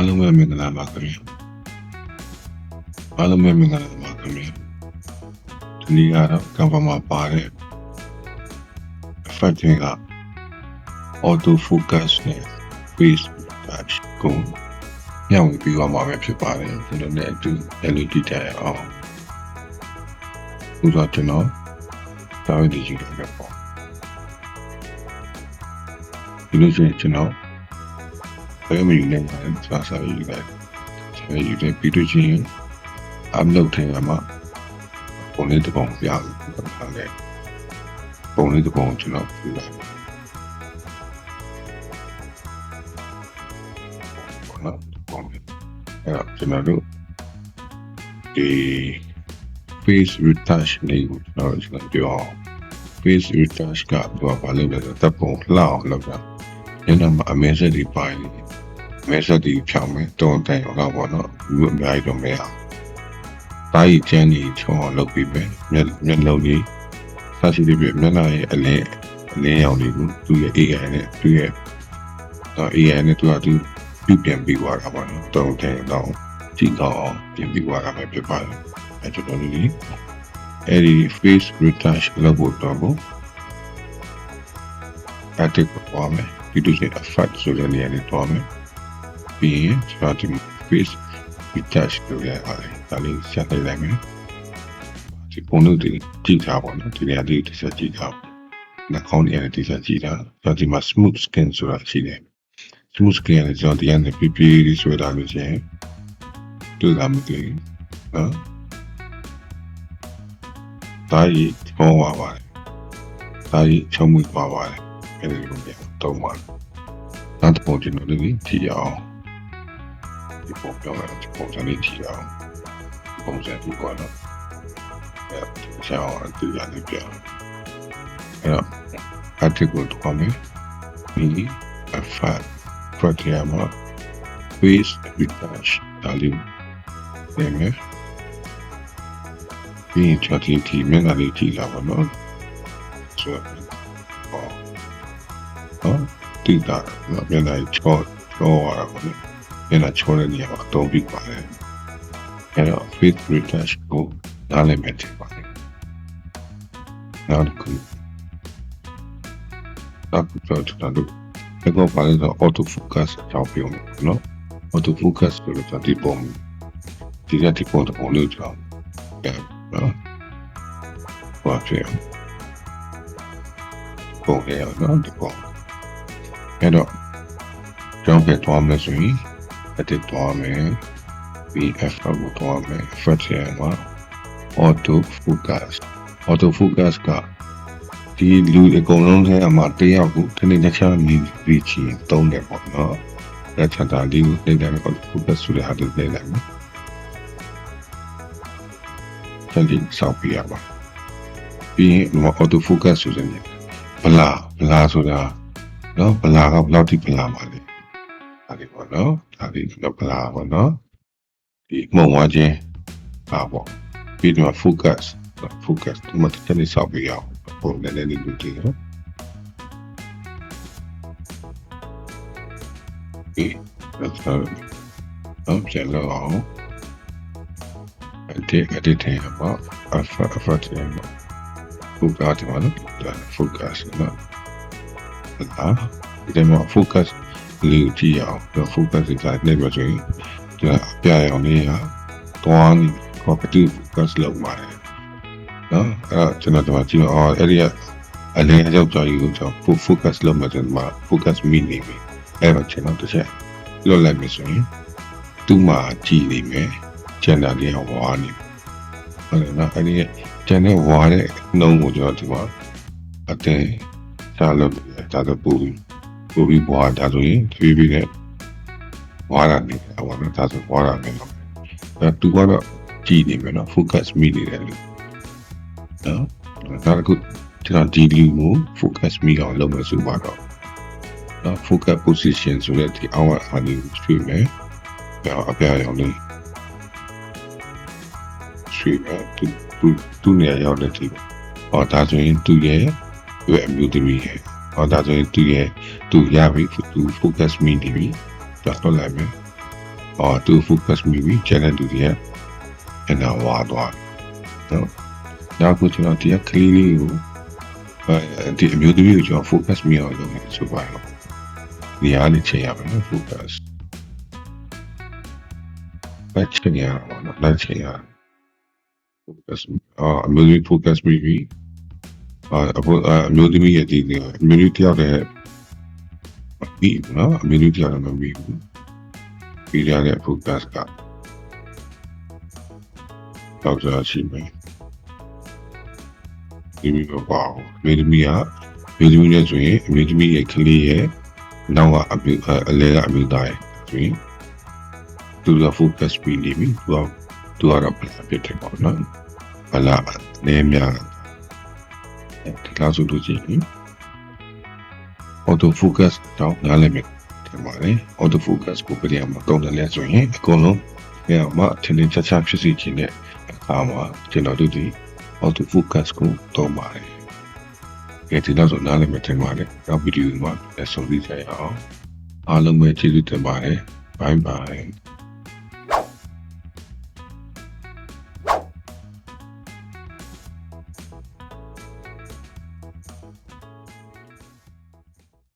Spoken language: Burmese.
အားလုံးပဲမင်္ဂလာပါခင်ဗျာအားလုံးပဲမင်္ဂလာပါခင်ဗျာဒီနေ့ကတော့ကံပါမှာပါတဲ့ effect က auto focus နဲ့ face touch ကိုညှောင်းပြီးသွားမှာပဲဖြစ်ပါတယ်ကျွန်တော်လည်းအတူ LED တက်အောင်ဥပမာကျွန်တော်ဒါဝိဒီယူတယ်ပေါ့ဒီလိုဆိုရင်ကျွန်တော်ဘယ်မှာယူနေလဲစားစားယူတယ်ဆက်ယူတယ်ပြီးတော့ချင်းအပ်လုပ်ထဲမှာပုံလေးတစ်ပုံပြလို့ထားတယ်ပုံလေးတစ်ပုံကျွန်တော်ပြလိုက်နော်ပုံလေးအဲ့တော့ကျွန်တော်တို့ဒီ face retouch လေးကိုကျွန်တော်ပြောအောင် face retouch ကဘာလို့လဲဆိုတော့တပ်ပုံလှအောင်လုပ်တာညနေမှာအမဲဆက်ဒီပိုင်းမဲဆက်ဒီဖြောင်းမယ်တုံးတိုင်တော့ပေါ့နော်ဘူးအများကြီးတော့မရအောင်တားရီချမ်းကြီးချုံအောင်လုပ်ပြီးပဲမျက်လုံးကြီးဆက်ရှိပြီးမျက်နှာရဲ့အလင်းရောင်လေးကိုသူ့ရဲ့ AI နဲ့သူ့ရဲ့AI နဲ့သူကသူပြုပြင်ပြီးသွားတာပေါ့နော်တုံးတိုင်တော့ကြည့်တော့ပြင်ပြီးသွားတာပဲဖြစ်ပါတယ်အဲကျွန်တော်တို့အဲဒီ face retouch လုပ်ဖို့တော့ကိုအတက်ပေါ်မယ်ဒီလိုချက် effect ဆိုတဲ့နေရာလေးတော့မယ်ပြီးရင်ကျွန်တော်ဒီ face retouch လုပ်ရပါတယ်ဒါလေးဆက်လိုက်မယ်ဒီပုံလို့ဒီကြည့်ထားပါတော့ဒီနေရာလေးတစ်ချက်ကြည့်ထားနှာခေါင်းနေရာလေးတစ်ချက်ကြည့်ထားကျွန်တော်ဒီမှာ smooth skin ဆိုတာရှိတယ် smooth skin လည်းကျွန်တော်ဒီကနေပြပြလေးဆွဲထားလို့ချင်းတွေ့လာမှသိနော်ဒါကြီးပုံပါပါတယ်ဒါကြီးချုံမှုပါပါတယ်အဲဒီလိုမျိုးတော့မှာနောက်တစ်ပုံကျွန်တော်တို့ကြည့်အောင်ဒီပုံပြောင်းလာတဲ့ပုံစံလေးကြည့်အောင်ပုံစံဒီကတော့အဲရှောင်းတူရနေပြအဲ့တော့အတစ်ကိုတော့မယ်ဒီအဖတ်ဖတ်ရမှာ face retouch ဒါလေးနေမယ်ဒီချာတီတီမျက်နှာလေးကြည့်လာပါတော့ဆိုတော့တိတာမျက်နှာချောရတာပေါ့လေမျက်နှာချောတဲ့နေရာမှာအသုံးပြုပါတယ်အဲ့တော့ face retouch ကိုနားလည်မယ်ထင်ပါတယ်နောက်တစ်ခုကျွန်တော်တို့အခုပါလို့ auto focus ကြောင်းပြောမယ်နော် auto focus ကိုကျွန်တော်ဒီပုံဒီပုံတော့လို့ကြောင်းဘာဖြစ်ပုံရအောင်ဒီပုံအဲ့တော့ကြောင်းပြသွားမယ်ဆိုရင်အတက်သွားမယ် BF ကိုသွားမယ် first ရမှာ auto focus ကဒီလူအကုန်လုံးထဲမှာတယောက်ကိုတနေ့တစ်ခြားမြင်ပြီးချင်တုံးတယ်ပေါ့နော်အဲ့ချာတာဒီကိုနေတယ် auto focus ဆိုတဲ့ဟာတွေနေလိုက်မယ်ဆက်ပြီးစောက်ပြရပါပြီးရင်ဒီမှာ auto focus ဆိုတဲ့ဗလာဆိုတာနော်ဗလာကဘယ်လောက်ထိဗလာပါလဲဒါဒီပေါ့နော်ဒါဒီဗလာပေါ့နော်ဒီမှုံဝါချင်းပါပေါ့ပြီးတော့ focus ဒီမှာတစ်ချက်စောက်ပြရအောင်ပုံနဲ့လည်းလူကြည့်နော်ဒီတော့ပြန်လို့အောင်edit ထဲမှာ alpha ထဲမှာ focus မှာနော် focus နော်ဒီမှာ focus လေးကြည့်အောင် focus ကနေပါဆိုရင်ဒီအပြာရောင်လေးဟာတွားနေတော့ကတိ focus လောက်ပါတယ်နော်အဲ့ကျွန်တော်ကြည့်အောင်အဲ့ဒီအလင်းရောက်ကြယူတော့ focus လောက်မှကျွန်တော် focus မိနေပြီအဲ့တော့ကျွန်တော်တစ်ချက်လွတ်လိုက်ပြီဆိုရင်သူ့မှာကြည့်နေမယ်ကျန်တာလေးဝါနေဟုတ်တယ်နော်အဲ့ဒီကျန်တဲ့ဝါတဲ့နှုံးကိုကျွန်တော်ဒီမှာအတင်းစားလို့ဒါတော့ပူပြီးဝါဒါဆိုရင်ဖြည်းဖြည်းနဲ့ဝါရနေတယ်ဝါတော့ဒါဆိုဝါရမယ်နော်ဒါသူကတော့ကြည့်နေမယ်နော် focus မိနေတယ်လို့နော်ဒါကကျွန်တော်ဒီလူကို focus မိအောင်လုပ်မယ်ဆိုပါတော့နော် focus position ဆိုတဲ့ဒီအောက်အလေးကိုရွှေ့မယ်အပြာရောင်လေးရွှေ့မယ်သူ့နေရာရောက်တဲ့ဒီဒါဆိုရင်သူ့ရဲ့အမျိုးသမီးရဲ့ဒါဆိုရင်သူရပြီသူ focus မိနေပြီဒါတော့လိုက်မယ် တူ focus မိပြီးကျန်တဲ့သူတွေကအဲ့ဒါဝါသွားနော်နောက်ကိုကျွန်တော်ဒီကလေးလေးကိုဒီအမျိုးသမီးကိုကျွန်တော် focus မိအောင်လုပ်နေဆိုပါတော့ဒီအားလေးချိန်ရပါမယ် focus ပဲချိန်ရအောင်နော်လက်ချိန်ရ focus အမျိုးသမီး focus မိပြီးအမျိုးသမီးရဲ့ဒီအမျိုးသမီးတယောက်တည်းပြီးနော်အမျိုးသမီးတယောက်တည်းမပြီးဘူးပြီးရတဲ့ focus ကတော့ကြာရှိမယ်ဒီလိုပေါ့အမျိုးသမီးနဲ့ဆိုရင်အမျိုးသမီးရဲ့ကလေးရဲ့နောက်ကအလဲကအမျိုးသားရဲ့ဆိုရင်သူက focus ပြီးနေပြီသူကတော့ဖြစ်တယ်ပေါ့နော်ဘလာနေများဒီလောက်ဆိုလို့ရှိရင် auto focus တော့နားလည်မယ်ထင်ပါတယ် auto focus ကိုပြရမှာတုံးတယ်လဲဆိုရင်အကုန်လုံးပြရမှာထင်ထင်ရှားရှားဖြစ်စီခြင်းနဲ့အခါမှာကျွန်တော်တို့ဒီ auto focus ကိုတုံးပါတယ်ဒီလောက်ဆိုနားလည်မယ်ထင်ပါတယ်နောက်ဗီဒီယိုမှာဆက်ပြီးကြရအောင်အားလုံးပဲကျေးဇူးတင်ပါတယ် bye bye